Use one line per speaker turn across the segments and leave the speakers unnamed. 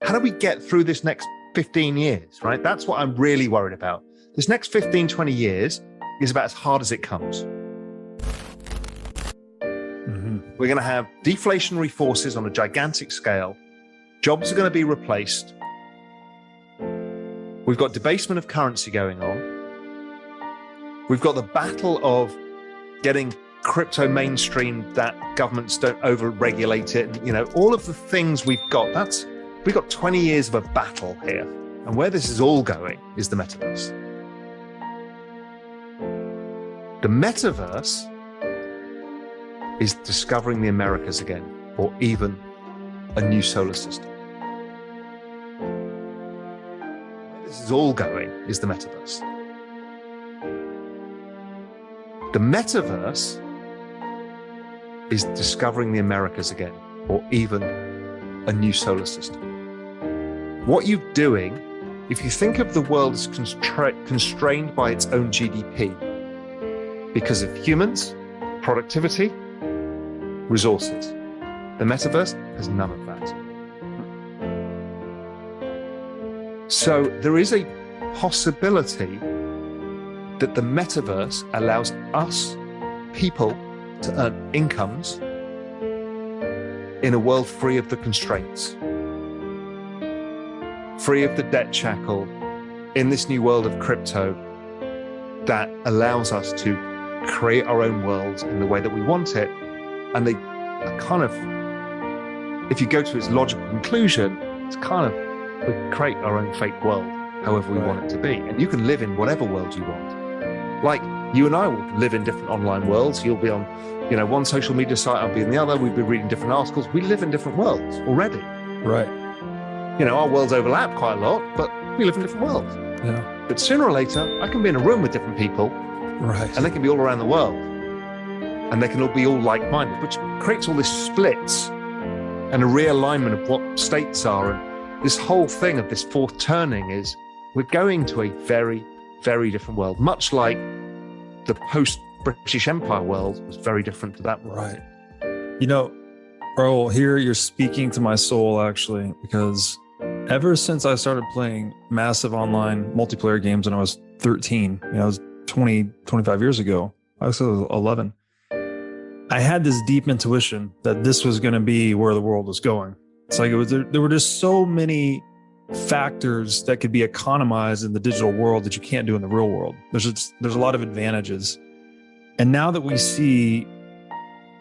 how do we get through this next 15 years, right? That's what I'm really worried about. This next 15, 20 years is about as hard as it comes. We're going to have deflationary forces on a gigantic scale. Jobs are going to be replaced. We've got debasement of currency going on. We've got the battle of getting crypto mainstream, that governments don't over-regulate it. You know, all of the things we've got, we've got 20 years of a battle here. And where this is all going is the metaverse. The metaverse is discovering the Americas again, or even a new solar system. Where this is all going is the metaverse. The metaverse is discovering the Americas again, or even a new solar system. What you're doing, if you think of the world as constrained by its own GDP, because of humans, productivity, resources. The metaverse has none of that. So there is a possibility that the metaverse allows us, people, to earn incomes in a world free of the constraints, free of the debt shackle, in this new world of crypto that allows us to create our own worlds in the way that we want it. And they are kind of, if you go to its logical conclusion, it's kind of, we create our own fake world, however we want it to be. And you can live in whatever world you want. Like you and I will live in different online worlds. You'll be on, you know, one social media site, I'll be in the other. We'll be reading different articles. We live in different worlds already.
Right.
You know, our worlds overlap quite a lot, but we live in different worlds.
Yeah.
But sooner or later, I can be in a room with different people.
Right.
And they can be all around the world. And they can all be all like-minded, which creates all this splits and a realignment of what states are. And this whole thing of this fourth turning is we're going to a very, very different world, much like the post-British Empire world was very different to that world.
Right. You know, Raoul, here you're speaking to my soul, actually, because ever since I started playing massive online multiplayer games when I was 13, you know, I was 20, 25 years ago, I was 11. I had this deep intuition that this was going to be where the world was going. It's like there were just so many factors that could be economized in the digital world that you can't do in the real world. There's a lot of advantages. And now that we see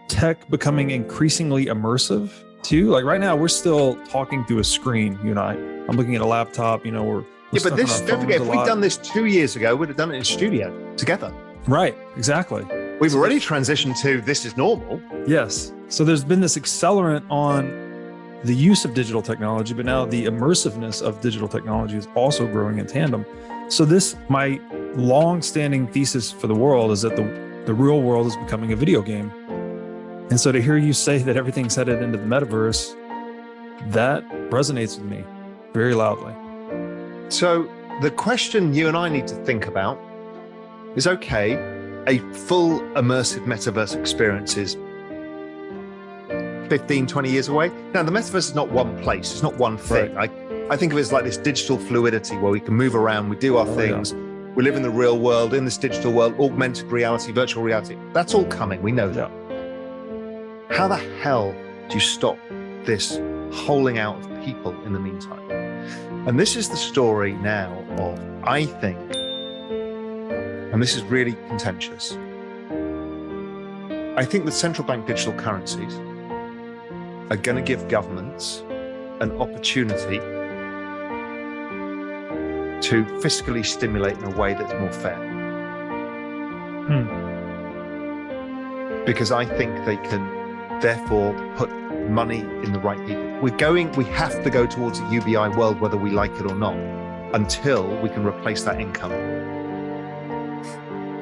tech becoming increasingly immersive too, like right now we're still talking through a screen, you and I. I'm looking at a laptop, you know, we're
but this, don't forget, if we'd done this 2 years ago, we'd have done it in studio together.
Right, exactly.
We've already transitioned to this is normal.
Yes. So there's been this accelerant on the use of digital technology, but now the immersiveness of digital technology is also growing in tandem. So my long-standing thesis for the world is that the real world is becoming a video game. And so to hear you say that everything's headed into the metaverse, that resonates with me very loudly.
So the question you and I need to think about is, okay, a full immersive metaverse experience is 15, 20 years away. Now, the metaverse is not one place. It's not one thing. Right. I think of it as like this digital fluidity where we can move around, we do our things. Yeah. We live in the real world, in this digital world, augmented reality, virtual reality. That's all coming. We know that. How the hell do you stop this holing out of people in the meantime? And this is the story now of, I think, and this is really contentious, I think the central bank digital currencies are going to give governments an opportunity to fiscally stimulate in a way that's more fair. Because I think they can therefore put money in the right people. We have to go towards a UBI world, whether we like it or not, until we can replace that income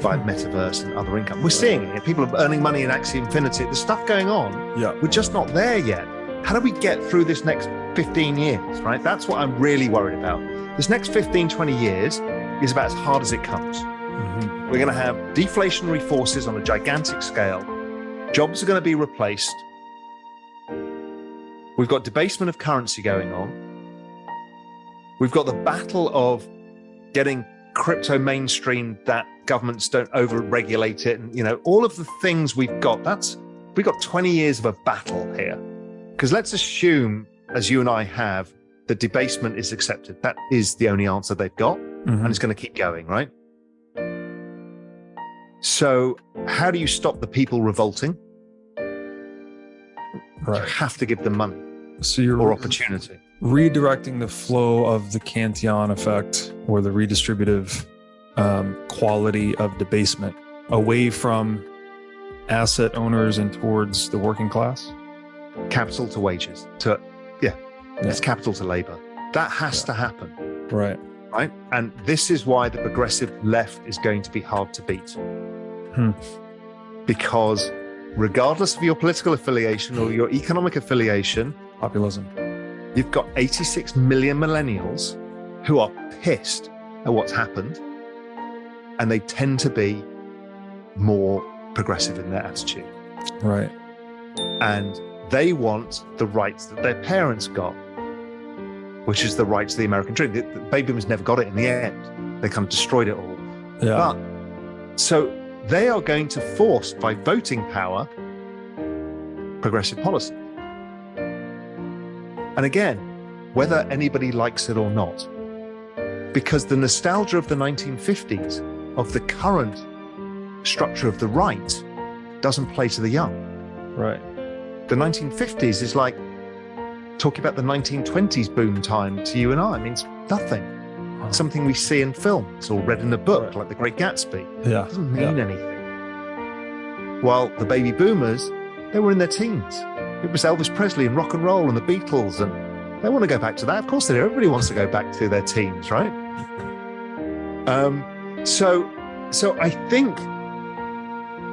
by metaverse and other income. We're seeing it. People are earning money in Axie Infinity. There's stuff going on.
Yeah.
We're just not there yet. How do we get through this next 15 years, right? That's what I'm really worried about. This next 15, 20 years is about as hard as it comes. We're going to have deflationary forces on a gigantic scale. Jobs are going to be replaced. We've got debasement of currency going on. We've got the battle of getting crypto mainstream, that governments don't over-regulate it, and all of the things we've got. We've got 20 years of a battle here. Because let's assume, as you and I have, that debasement is accepted. That is the only answer they've got, and it's going to keep going, right? So how do you stop the people revolting?
Right.
You have to give them money or opportunity.
Redirecting the flow of the Cantillon effect, or the redistributive quality of debasement, away from asset owners and towards the working class.
Capital to wages. It's capital to labor. That has to happen.
Right.
And this is why the progressive left is going to be hard to beat. Because regardless of your political affiliation or your economic affiliation,
populism,
you've got 86 million millennials who are pissed at what's happened, and they tend to be more progressive in their attitude.
Right.
And they want the rights that their parents got, which is the rights of the American dream. The baby boomers never got it in the end. They kind of destroyed it all.
Yeah.
But so they are going to force, by voting power, progressive policy. And again, whether anybody likes it or not, because the nostalgia of the 1950s, of the current structure of the right, doesn't play to the young.
Right.
The 1950s is like talking about the 1920s boom time to you and I. I mean, it's nothing. It's something we see in films or read in a book, like The Great Gatsby.
Yeah.
It doesn't mean anything. While the baby boomers, they were in their teens. It was Elvis Presley and rock and roll and the Beatles, and they want to go back to that. Of course they do. Everybody wants to go back to their teens, right? So I think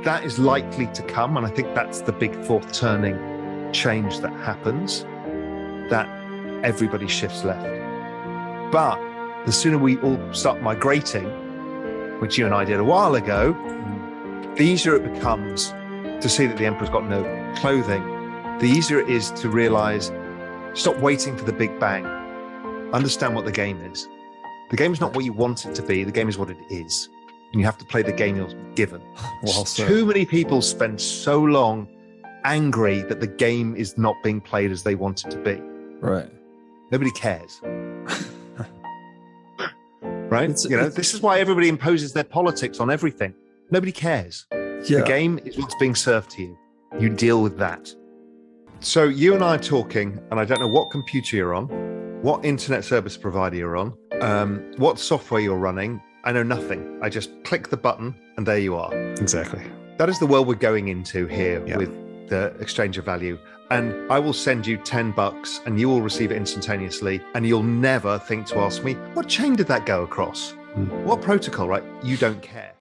that is likely to come, and I think that's the big fourth turning change that happens, that everybody shifts left. But the sooner we all start migrating, which you and I did a while ago, the easier it becomes to see that the emperor's got no clothing. The easier it is to realize, stop waiting for the big bang. Understand what the game is. The game is not what you want it to be. The game is what it is. And you have to play the game you're given.
Well,
too many people spend so long angry that the game is not being played as they want it to be.
Right.
Nobody cares. Right? This is why everybody imposes their politics on everything. Nobody cares.
Yeah.
The game is what's being served to you. You deal with that. So you and I are talking, and I don't know what computer you're on, what internet service provider you're on, what software you're running. I know nothing. I just click the button and there you are.
Exactly.
That is the world we're going into here with the exchange of value. And I will send you $10 and you will receive it instantaneously. And you'll never think to ask me, what chain did that go across? What protocol, right? You don't care.